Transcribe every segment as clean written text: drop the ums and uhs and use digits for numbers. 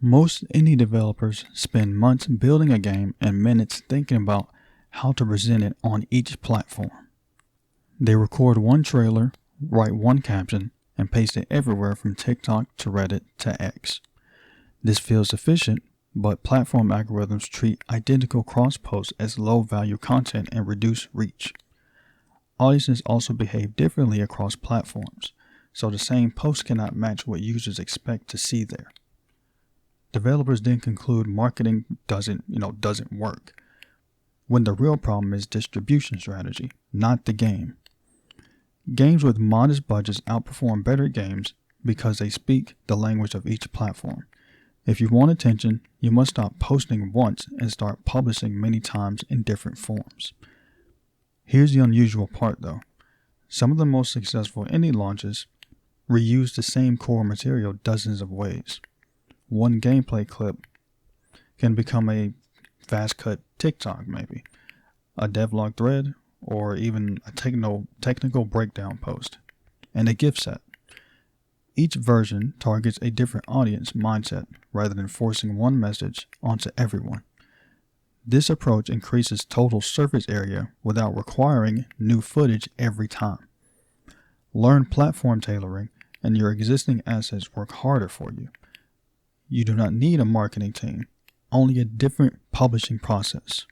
Most indie developers spend months building a game and minutes thinking about how to present it on each platform. They record one trailer, write one caption, and paste it everywhere from TikTok to Reddit to X. This feels efficient, but platform algorithms treat identical cross-posts as low-value content and reduce reach. Audiences also behave differently across platforms, so the same post cannot match what users expect to see there. Developers then conclude marketing doesn't work, when the real problem is distribution strategy, not the game. Games with modest budgets outperform better games because they speak the language of each platform. If you want attention, you must stop posting once and start publishing many times in different forms. Here's the unusual part though. Some of the most successful indie launches reuse the same core material dozens of ways. One gameplay clip can become a fast-cut TikTok maybe, a devlog thread, or even a technical breakdown post, and a gift set. Each version targets a different audience mindset rather than forcing one message onto everyone. This approach increases total surface area without requiring new footage every time. Learn platform tailoring, and your existing assets work harder for you. You do not need a marketing team, only a different publishing process.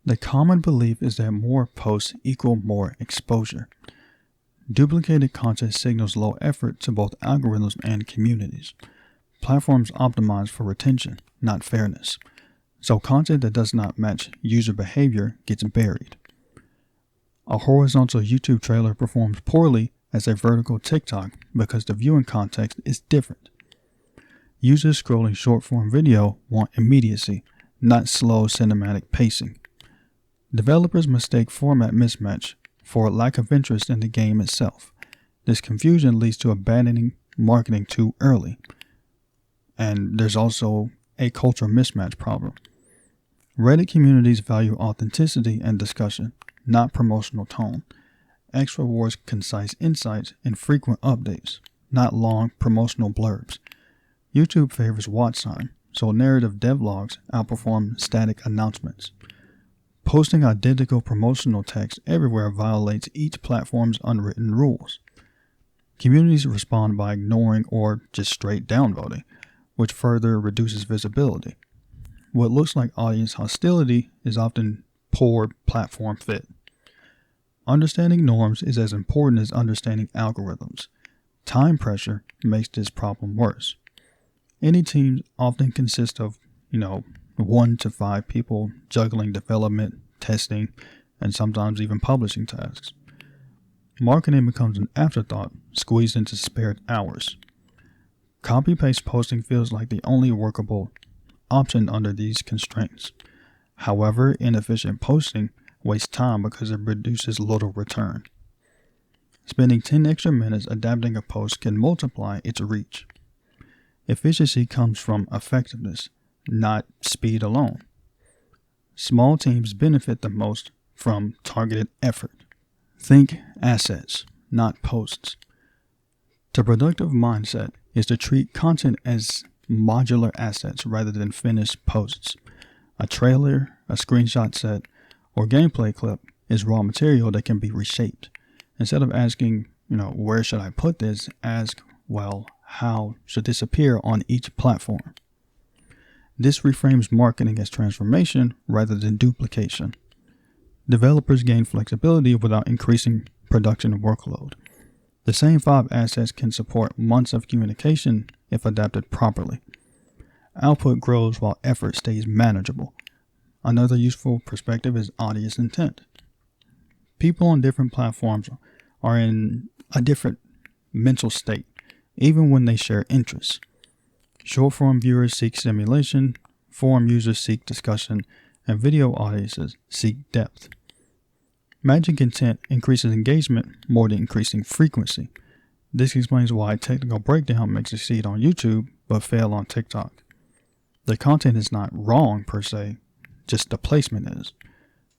The common belief is that more posts equal more exposure. Duplicated content signals low effort to both algorithms and communities. Platforms optimize for retention, not fairness. So content that does not match user behavior gets buried. A horizontal YouTube trailer performs poorly as a vertical TikTok because the viewing context is different. Users scrolling short-form video want immediacy, not slow cinematic pacing. Developers mistake format mismatch for lack of interest in the game itself. This confusion leads to abandoning marketing too early. And there's also a cultural mismatch problem. Reddit communities value authenticity and discussion, not promotional tone. X rewards concise insights and frequent updates, not long promotional blurbs. YouTube favors watch time, so narrative devlogs outperform static announcements. Posting identical promotional text everywhere violates each platform's unwritten rules. Communities respond by ignoring or just straight downvoting, which further reduces visibility. What looks like audience hostility is often poor platform fit. Understanding norms is as important as understanding algorithms. Time pressure makes this problem worse. Any teams often consist of, 1 to 5 people juggling development, testing, and sometimes even publishing tasks. Marketing becomes an afterthought squeezed into spared hours. Copy-paste posting feels like the only workable option under these constraints. However, inefficient posting wastes time because it produces little return. Spending 10 extra minutes adapting a post can multiply its reach. Efficiency comes from effectiveness, not speed alone. Small teams benefit the most from targeted effort. Think assets, not posts. The productive mindset is to treat content as modular assets rather than finished posts. A trailer, a screenshot set, or gameplay clip is raw material that can be reshaped. Instead of asking, where should I put this, ask, how should this appear on each platform? This reframes marketing as transformation rather than duplication. Developers gain flexibility without increasing production workload. The same 5 assets can support months of communication if adapted properly. Output grows while effort stays manageable. Another useful perspective is audience intent. People on different platforms are in a different mental state, even when they share interests. Short-form viewers seek stimulation, forum users seek discussion, and video audiences seek depth. Matching intent increases engagement more than increasing frequency. This explains why technical breakdown may succeed on YouTube but fail on TikTok. The content is not wrong per se, just the placement is.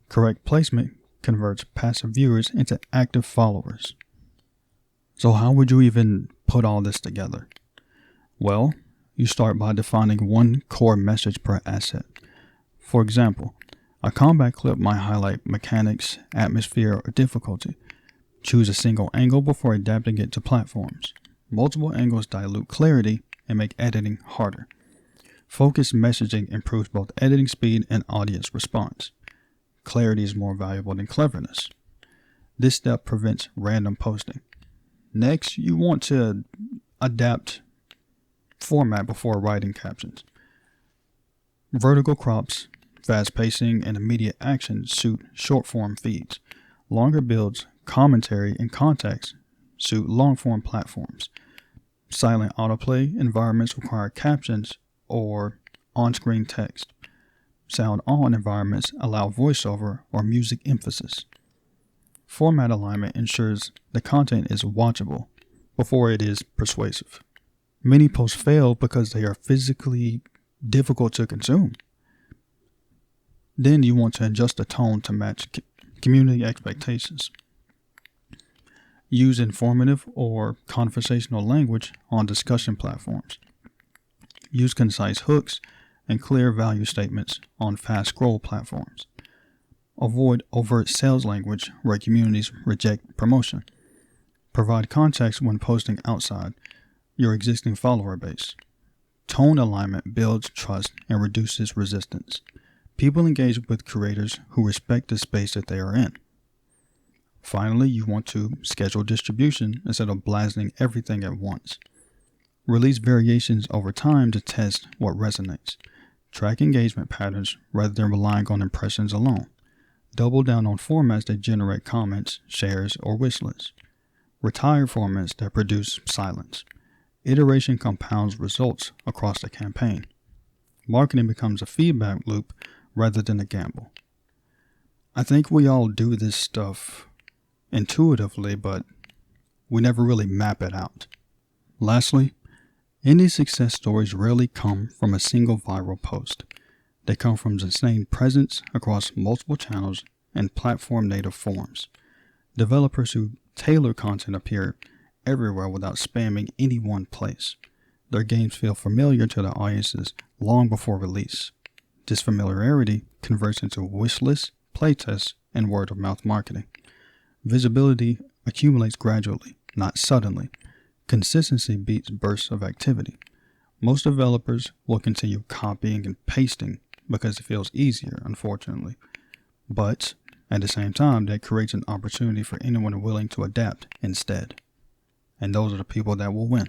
Correct placement converts passive viewers into active followers. So how would you even put all this together? Well, You start by defining one core message per asset. For example, a combat clip might highlight mechanics, atmosphere, or difficulty. Choose a single angle before adapting it to platforms. Multiple angles dilute clarity and make editing harder. Focused messaging improves both editing speed and audience response. Clarity is more valuable than cleverness. This step prevents random posting. Next, you want to adapt format before writing captions. Vertical crops, fast pacing, and immediate action suit short-form feeds. Longer builds, commentary, and context suit long-form platforms. Silent autoplay environments require captions or on-screen text. Sound-on environments allow voiceover or music emphasis. Format alignment ensures the content is watchable before it is persuasive. Many posts fail because they are physically difficult to consume. Then you want to adjust the tone to match community expectations. Use informative or conversational language on discussion platforms. Use concise hooks and clear value statements on fast scroll platforms. Avoid overt sales language where communities reject promotion. Provide context when posting outside your existing follower base. Tone alignment builds trust and reduces resistance. People engage with creators who respect the space that they are in. Finally, you want to schedule distribution instead of blasting everything at once. Release variations over time to test what resonates. Track engagement patterns rather than relying on impressions alone. Double down on formats that generate comments, shares, or wish lists. Retire formats that produce silence. Iteration compounds results across the campaign. Marketing becomes a feedback loop rather than a gamble. I think we all do this stuff intuitively, but we never really map it out. Lastly, indie success stories rarely come from a single viral post. They come from sustained presence across multiple channels and platform-native forms. Developers who tailor content appear everywhere without spamming any one place. Their games feel familiar to their audiences long before release. This familiarity converts into wish lists, playtests, and word-of-mouth marketing. Visibility accumulates gradually, not suddenly. Consistency beats bursts of activity. Most developers will continue copying and pasting because it feels easier, unfortunately. But at the same time, that creates an opportunity for anyone willing to adapt instead. And those are the people that will win.